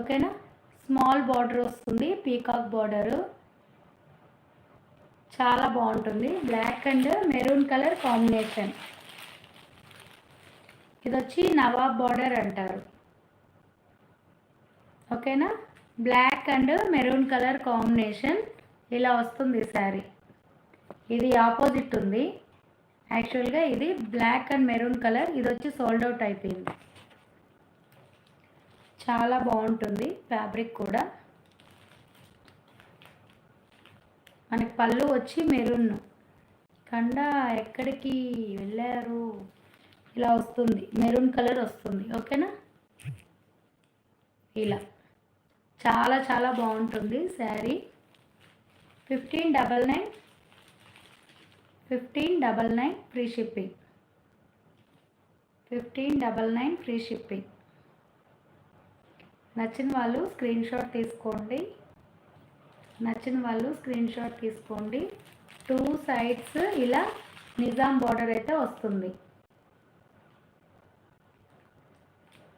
ఓకేనా. Small border వస్తుంది, peacock border, చాలా బాగుంటుంది. Black and maroon colour combination. ఇది వచ్చి నవాబ్ బార్డర్ అంటారు. ఓకేనా. Black and maroon colour combination ఇలా వస్తుంది శారీ. ఇది ఆపోజిట్ ఉంది. యాక్చువల్గా ఇది బ్లాక్ అండ్ మెరూన్ కలర్, ఇది వచ్చి సోల్డ్ అవుట్ అయిపోయింది. చాలా బాగుంటుంది ఫ్యాబ్రిక్ కూడా. మనకి పళ్ళు వచ్చి మెరూన్. కండ ఎక్కడికి వెళ్ళారు, ఇలా వస్తుంది, మెరూన్ కలర్ వస్తుంది. ఓకేనా. ఇలా చాలా చాలా బాగుంటుంది sari. 1599 free shipping. 1599 free shipping. నచ్చిన వాళ్ళు స్క్రీన్ షాట్ తీసుకోండి. టూ సైడ్స్ ఇలా నిజాం బార్డర్ అయితే వస్తుంది.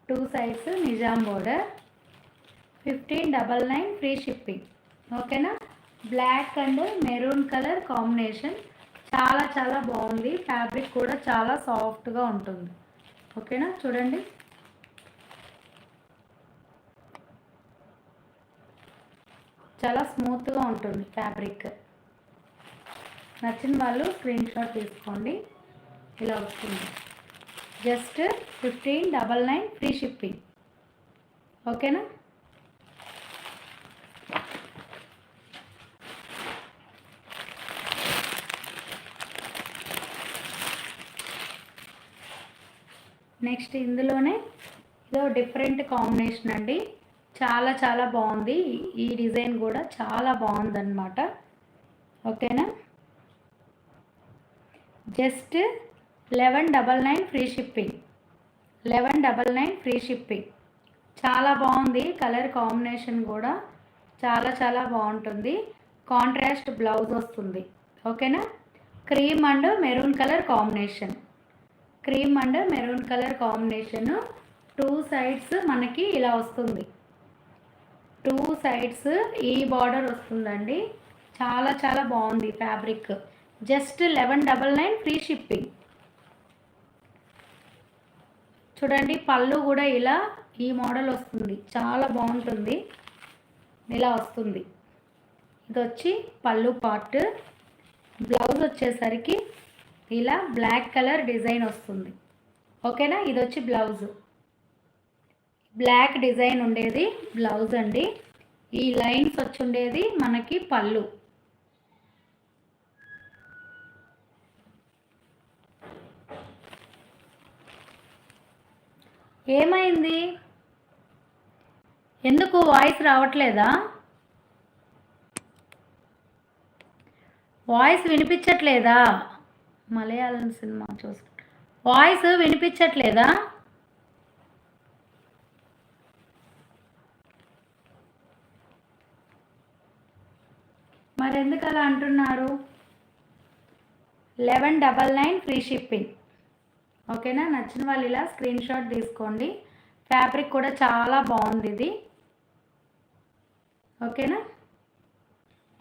Two sides Nizam border. 1599 free shipping. ఓకేనా. Black and maroon colour combination చాలా చాలా బాగుంది. ఫ్యాబ్రిక్ కూడా చాలా సాఫ్ట్గా ఉంటుంది. ఓకేనా. చూడండి, చాలా స్మూత్గా ఉంటుంది ఫ్యాబ్రిక్. నచ్చిన వాళ్ళు స్క్రీన్ షాట్ తీసుకోండి. ఇలా వస్తుంది. Just 1599 free shipping. ఓకేనా. నెక్స్ట్ ఇందులోనే ఇదో డిఫరెంట్ కాంబినేషన్ అండి. చాలా చాలా బాగుంది. ఈ డిజైన్ కూడా చాలా బాగుందన్నమాట. ఓకేనా. Just 1199 free shipping. 1199 free shipping. చాలా బాగుంది. కలర్ కాంబినేషన్ కూడా చాలా చాలా బాగుంటుంది. కాంట్రాస్ట్ బ్లౌజ్ వస్తుంది. ఓకేనా. Cream and maroon colour combination. Two sides మనకి ఇలా వస్తుంది. టూ సైడ్స్ ఈ బార్డర్ వస్తుందండి. చాలా చాలా బాగుంది ఫ్యాబ్రిక్. Just 1199 free shipping. చూడండి, పళ్ళు కూడా ఇలా ఈ మోడల్ వస్తుంది. చాలా బాగుంటుంది. ఇలా వస్తుంది. ఇది వచ్చి పళ్ళు పార్ట్. బ్లౌజ్ వచ్చేసరికి ఇలా బ్లాక్ కలర్ డిజైన్ వస్తుంది. ఓకేనా. ఇది వచ్చి బ్లౌజ్. బ్లాక్ డిజైన్ ఉండేది బ్లౌజ్ అండి. ఈ లైన్స్ వచ్చి ఉండేది మనకి పళ్ళు. ఏమైంది, ఎందుకు వాయిస్ రావట్లేదా? వాయిస్ వినిపించట్లేదా? మలయాళం సినిమా చూసుకుంటా వాయిస్ వినిపించట్లేదా? మరి ఎందుకు అలా అంటున్నారు? 1199 ఫ్రీ షిప్పింగ్. ఓకేనా. నచ్చిన వాళ్ళు ఇలా స్క్రీన్ షాట్ తీసుకోండి. ఫ్యాబ్రిక్ కూడా చాలా బాగుంది ఇది. ఓకేనా.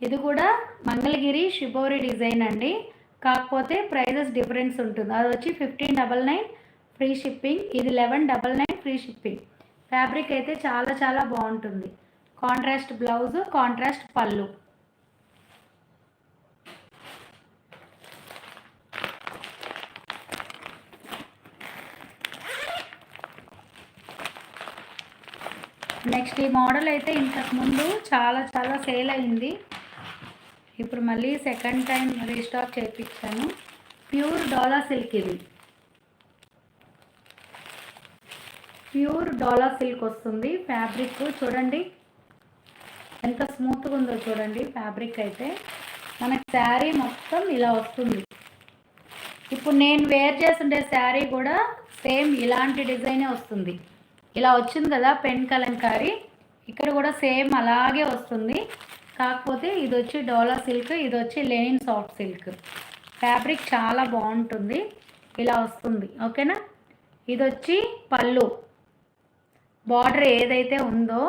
ఇది కూడా మంగళగిరి షిబోరి డిజైన్ అండి. కాకపోతే ప్రైజెస్ డిఫరెన్స్ ఉంటుంది. అది వచ్చి 1599 ఫ్రీ షిప్పింగ్. ఇది 1199 ఫ్రీ షిప్పింగ్. ఫ్యాబ్రిక్ అయితే చాలా చాలా బాగుంటుంది. కాంట్రాస్ట్ బ్లౌజ్, కాంట్రాస్ట్ పళ్ళు. నెక్స్ట్ ఈ మోడల్ అయితే ఇంతకుముందు చాలా చాలా సేల్ అయింది. ఇప్పుడు మళ్ళీ సెకండ్ టైం రీస్టాక్ చేయించాను. ప్యూర్ డోలా సిల్క్. ఇది ప్యూర్ డోలా సిల్క్ వస్తుంది. ఫ్యాబ్రిక్ చూడండి ఎంత స్మూత్గా ఉందో చూడండి. ఫ్యాబ్రిక్ అయితే మనకి శారీ మొత్తం ఇలా వస్తుంది. ఇప్పుడు నేను వేర్ చేస్తుండే శారీ కూడా సేమ్ ఇలాంటి డిజైనే వస్తుంది. ఇలా వచ్చింది కదా పెన్ కలంకారీ, ఇక్కడ కూడా సేమ్ అలాగే వస్తుంది. కాకపోతే ఇది వచ్చి డోలా సిల్క్, ఇది వచ్చి లెనిన్ సాఫ్ట్ సిల్క్. ఫ్యాబ్రిక్ చాలా బాగుంటుంది. ఇలా వస్తుంది. ఓకేనా. ఇది వచ్చి పళ్ళు. బార్డర్ ఏదైతే ఉందో